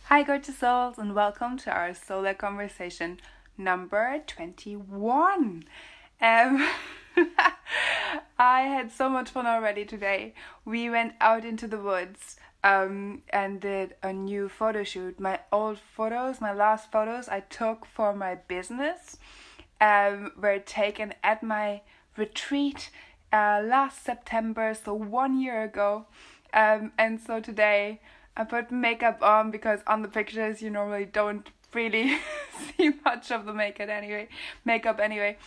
Hi, gorgeous souls, and welcome to our solar conversation number 21. Um, I had so much fun already today. We went out into the woods and did a new photo shoot. My last photos I took for my business were taken at my retreat last September, so 1 year ago. And so today I put makeup on because on the pictures you normally don't really see much of the makeup anyway.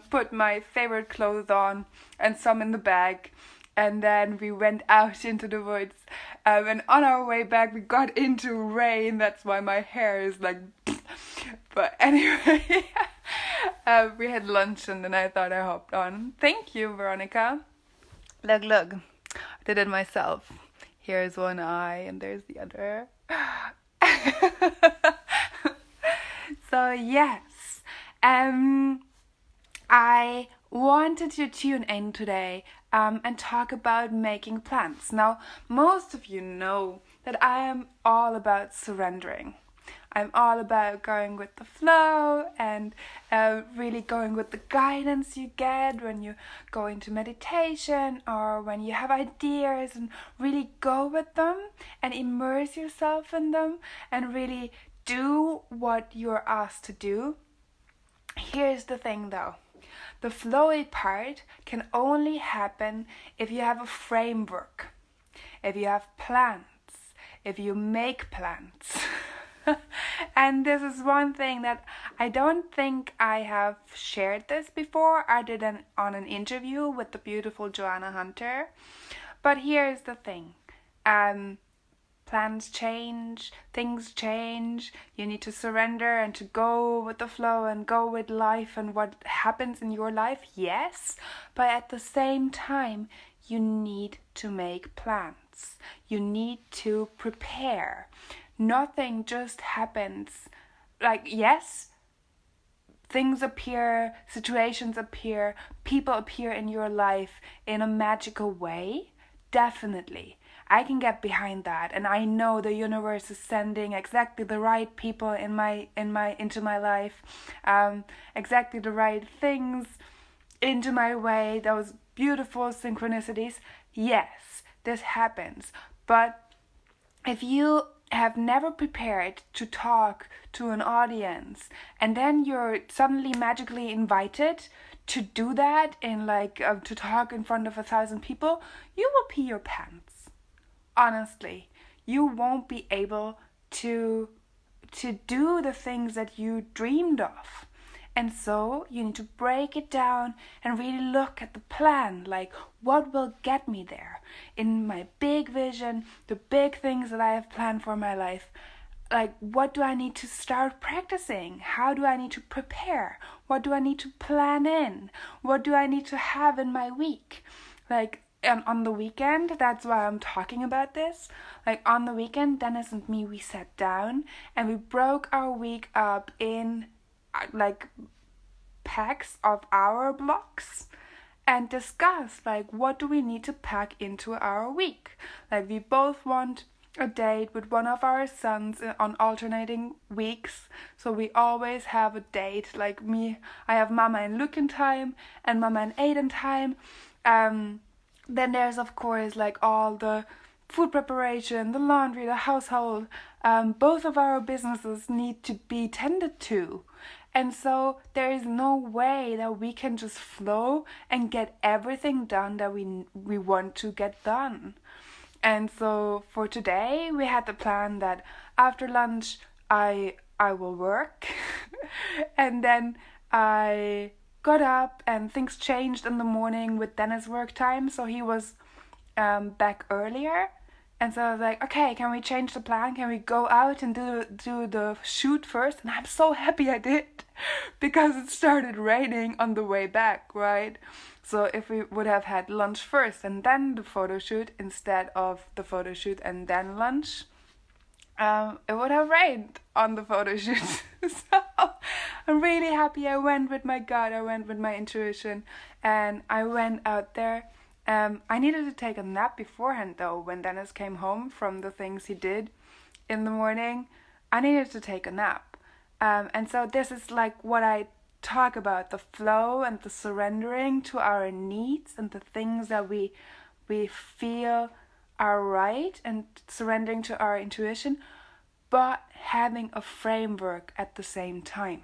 Put my favorite clothes on and some in the bag. And then we went out into the woods. And on our way back, we got into rain. That's why my hair is like... But anyway, we had lunch and then I thought I hopped on. Thank you, Veronica. Look. I did it myself. Here's one eye and there's the other. So yes, I wanted to tune in today and talk about making plans. Now, most of you know that I am all about surrendering. I'm all about going with the flow and really going with the guidance you get when you go into meditation or when you have ideas, and really go with them and immerse yourself in them and really do what you're asked to do. Here's the thing though. The flowy part can only happen if you have a framework, if you have plans, if you make plans. And this is one thing that I don't think I have shared this before. I did on an interview with the beautiful Joanna Hunter. But here's the thing. Plans change, things change. You need to surrender and to go with the flow and go with life and what happens in your life, yes. But at the same time, you need to make plans. You need to prepare. Nothing just happens. Like, yes, things appear, situations appear, people appear in your life in a magical way. Definitely. I can get behind that, and I know the universe is sending exactly the right people into my life, exactly the right things into my way, those beautiful synchronicities. Yes, this happens. But if you have never prepared to talk to an audience and then you're suddenly magically invited to do that to talk in front of 1,000 people, you will pee your pants. Honestly, you won't be able to do the things that you dreamed of. And so you need to break it down and really look at the plan, like what will get me there in my big vision, the big things that I have planned for my life. Like, what do I need to start practicing? How do I need to prepare? What do I need to plan in? What do I need to have in my week? Like, on the weekend, that's why I'm talking about this. Like, on the weekend, Dennis and me, we sat down and we broke our week up in like packs of hour blocks and discuss like what do we need to pack into our week. Like, we both want a date with one of our sons on alternating weeks, so we always have a date. Like me, I have Mama and Lucan time and Mama and Aiden time. Then there's of course like all the food preparation, the laundry, the household. Both of our businesses need to be tended to. And so there is no way that we can just flow and get everything done that we want to get done. And so for today, we had the plan that after lunch, I will work. And then I got up and things changed in the morning with Dennis' work time. So he was back earlier. And so I was like, okay, can we change the plan? Can we go out and do the shoot first? And I'm so happy I did, because it started raining on the way back, right? So if we would have had lunch first and then the photo shoot instead of the photo shoot and then lunch, it would have rained on the photo shoot. So I'm really happy I went with my gut, I went with my intuition, and I went out there. I needed to take a nap beforehand though when Dennis came home from the things he did. in the morning, I needed to take a nap. And so this is like what I talk about, the flow and the surrendering to our needs and the things that we feel are right, and surrendering to our intuition, but having a framework at the same time.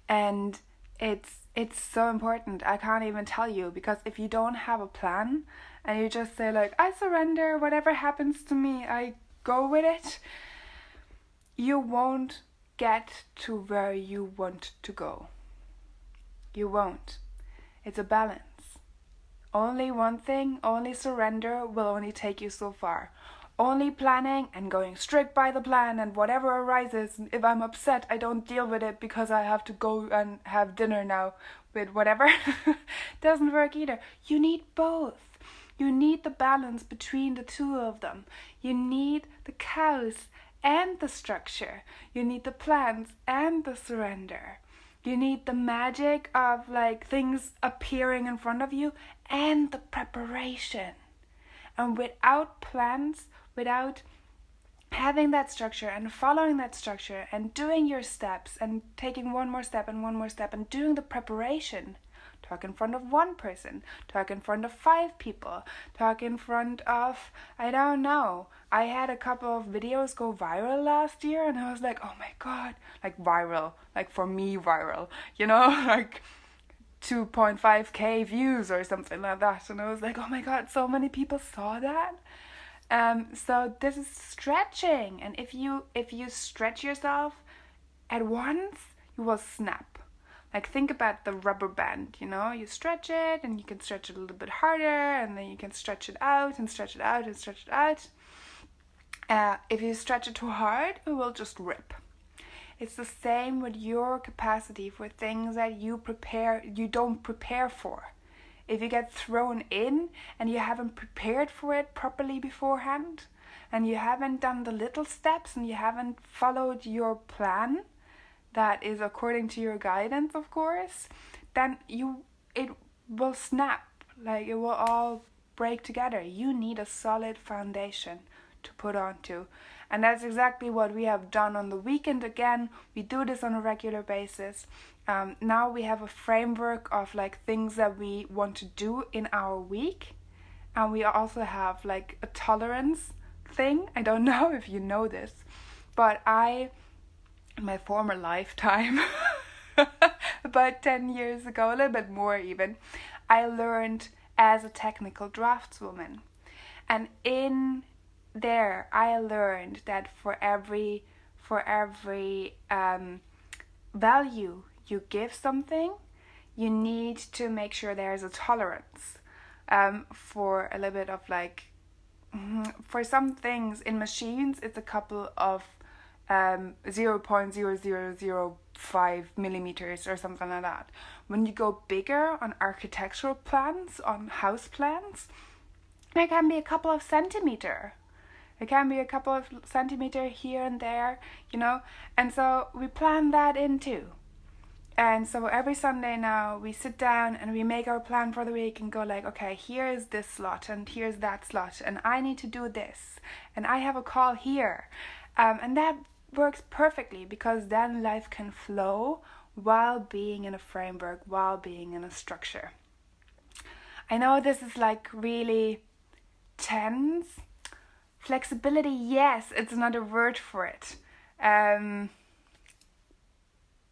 And it's so important. I can't even tell you, because if you don't have a plan and you just say like, I surrender, whatever happens to me, I go with it, you won't get to where you want to go. You won't. It's a balance. Only one thing, only surrender will only take you so far. Only planning and going strict by the plan, and whatever arises, if I'm upset, I don't deal with it because I have to go and have dinner now with whatever. Doesn't work either. You need both. You need the balance between the two of them. You need the chaos and the structure. You need the plans and the surrender. You need the magic of like things appearing in front of you and the preparation. And without plans, without having that structure and following that structure and doing your steps and taking one more step and doing the preparation, talk in front of one person, talk in front of 5 people, talk in front of, I don't know. I had a couple of videos go viral last year, and I was like, oh my god, like viral, like for me viral, like 2.5k views or something like that. And I was like, oh my god, so many people saw that. So this is stretching, and if you stretch yourself at once, you will snap. Like think about the rubber band, you stretch it, and you can stretch it a little bit harder, and then you can stretch it out and stretch it out and stretch it out. If you stretch it too hard, it will just rip. It's the same with your capacity for things that you don't prepare for. If you get thrown in and you haven't prepared for it properly beforehand, and you haven't done the little steps, and you haven't followed your plan that is according to your guidance, of course, then it will snap. Like it will all break together. You need a solid foundation to put onto. And that's exactly what we have done on the weekend again. We do this on a regular basis. Now we have a framework of like things that we want to do in our week. And we also have like a tolerance thing. I don't know if you know this, but in my former lifetime, about 10 years ago, a little bit more even, I learned as a technical draftswoman. And in there I learned that for every value you give something, you need to make sure there's a tolerance for a little bit of like, for some things in machines it's a couple of 0.0005 millimeters or something like that. When you go bigger on architectural plans, on house plans, it can be a couple of centimeter. It can be a couple of centimeter here and there, and so we plan that in too. And so every Sunday now we sit down and we make our plan for the week and go like, okay, here is this slot and here's that slot, and I need to do this, and I have a call here, and that works perfectly, because then life can flow while being in a framework, while being in a structure. I know this is like really tense. Flexibility, yes, it's another word for it.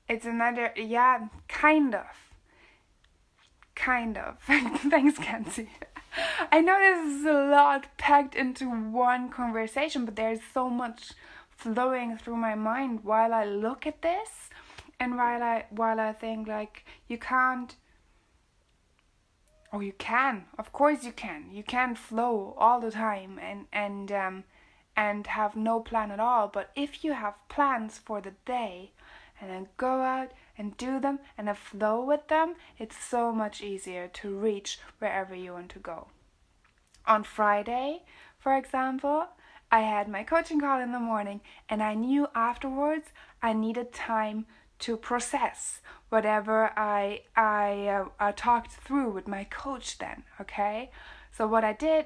It's another, yeah, kind of. Thanks, Kenzie. I know this is a lot packed into one conversation, but there's so much flowing through my mind while I look at this, and while I think like you can't. Oh, you can. Of course you can. You can flow all the time and have no plan at all. But if you have plans for the day and then go out and do them and then flow with them, it's so much easier to reach wherever you want to go. On Friday, for example, I had my coaching call in the morning, and I knew afterwards I needed time to process whatever I talked through with my coach then, okay? So what I did,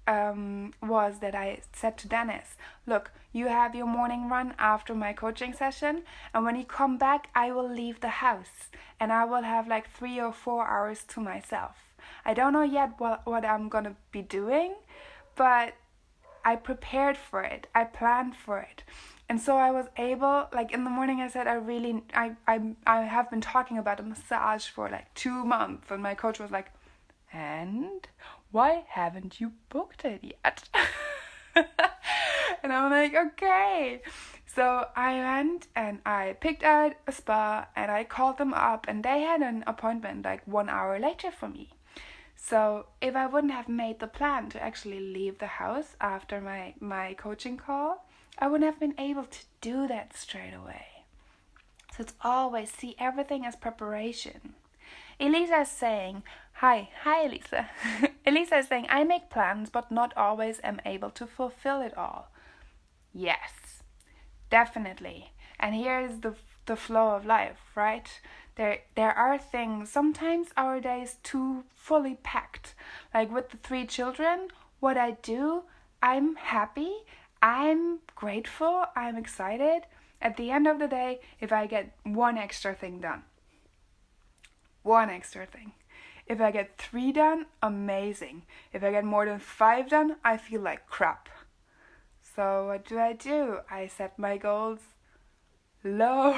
was that I said to Dennis, look, you have your morning run after my coaching session, and when you come back, I will leave the house and I will have like 3 or 4 hours to myself. I don't know yet what I'm gonna be doing, but I prepared for it. I planned for it. And so I was able, like in the morning I said, I have been talking about a massage for like 2 months. And my coach was like, and why haven't you booked it yet? And I'm like, okay. So I went and I picked out a spa and I called them up and they had an appointment like 1 hour later for me. So if I wouldn't have made the plan to actually leave the house after my coaching call, I wouldn't have been able to do that straight away. So it's always see everything as preparation. Elisa is saying, hi Elisa. Elisa is saying, I make plans but not always am able to fulfill it all. Yes, definitely. And here is the flow of life, right? There are things, sometimes our day is too fully packed. Like with the 3 children, what I do, I'm happy, I'm grateful, I'm excited. At the end of the day, if I get 1 extra thing done. 1 extra thing. If I get 3 done, amazing. If I get more than 5 done, I feel like crap. So what do? I set my goals low.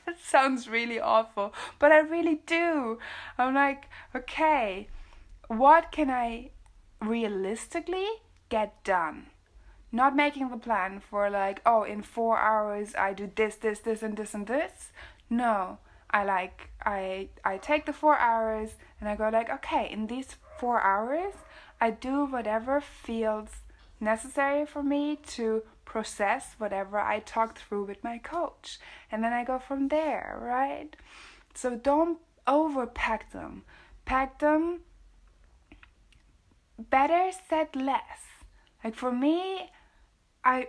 That sounds really awful, but I really do. I'm like, okay, what can I realistically get done? Not making the plan for like, oh, in 4 hours I do this, and this. No, I take the 4 hours and I go like, okay, in these 4 hours I do whatever feels necessary for me to process whatever I talk through with my coach. And then I go from there, right? So don't overpack them. Pack them, better said less. Like for me, I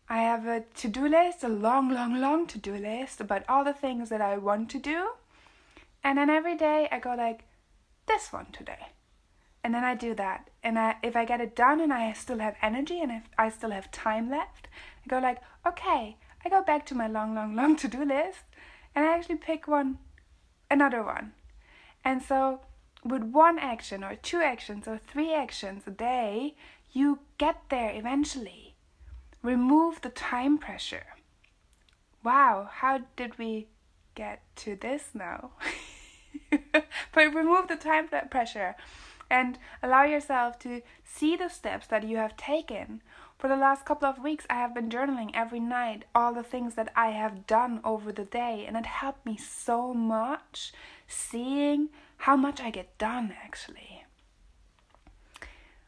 have a to-do list, a long to-do list about all the things that I want to do. And then every day I go like, this one today. And then I do that. And if I get it done and I still have energy and if I still have time left, I go like, okay, I go back to my long to-do list and I actually pick another one. And so with 1 action or 2 actions or 3 actions a day, you get there eventually. Remove the time pressure. Wow, how did we get to this now? But remove the time pressure. And allow yourself to see the steps that you have taken. For the last couple of weeks, I have been journaling every night all the things that I have done over the day. And it helped me so much seeing how much I get done, actually.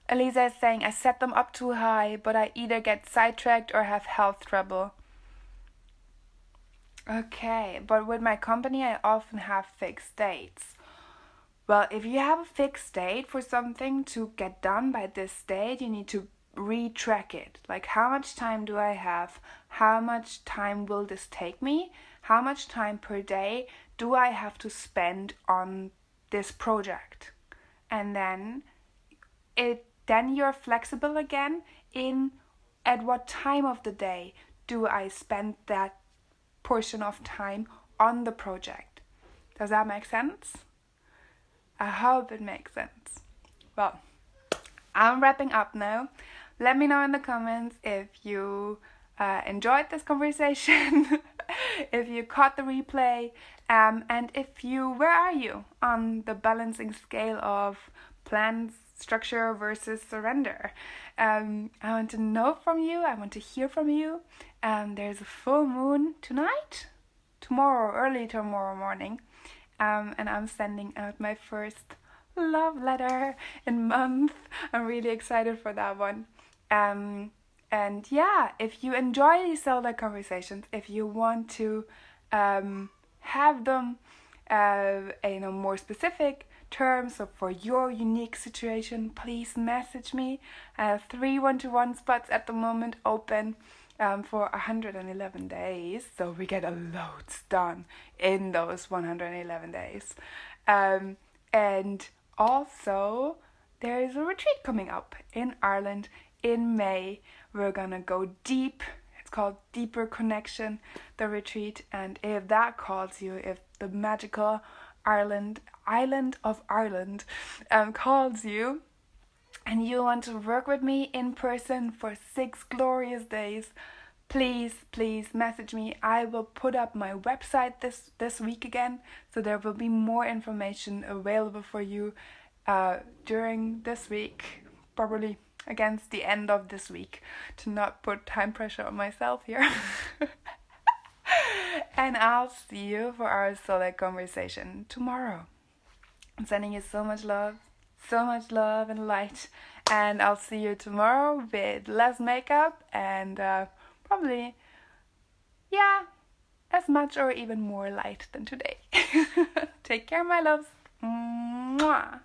Elisa is saying, I set them up too high, but I either get sidetracked or have health trouble. Okay, but with my company, I often have fixed dates. Well, if you have a fixed date for something to get done by this date, you need to retrack it. Like, how much time do I have? How much time will this take me? How much time per day do I have to spend on this project? And then you're flexible again in at what time of the day do I spend that portion of time on the project. Does that make sense? I hope it makes sense. Well, I'm wrapping up now. Let me know in the comments if you enjoyed this conversation, if you caught the replay, and where are you on the balancing scale of plans, structure versus surrender. I want to know from you. I want to hear from you. There's a full moon early tomorrow morning. And I'm sending out my first love letter in a month. I'm really excited for that one. And yeah, if you enjoy these solo conversations, if you want to have them in a more specific terms or for your unique situation, please message me. I have 3 1-to-1 spots at the moment open for 111 days, so we get a loads done in those 111 days. And also there is a retreat coming up in Ireland in May. We're gonna go deep. It's called Deeper Connection, the retreat. And if that calls you, if the magical island of Ireland calls you, and you want to work with me in person for 6 glorious days, please message me. I will put up my website this week again, so there will be more information available for you during this week, probably against the end of this week, to not put time pressure on myself here. And I'll see you for our solid conversation tomorrow. I'm sending you so much love and light, and I'll see you tomorrow with less makeup and probably, as much or even more light than today. Take care, my loves. Mwah.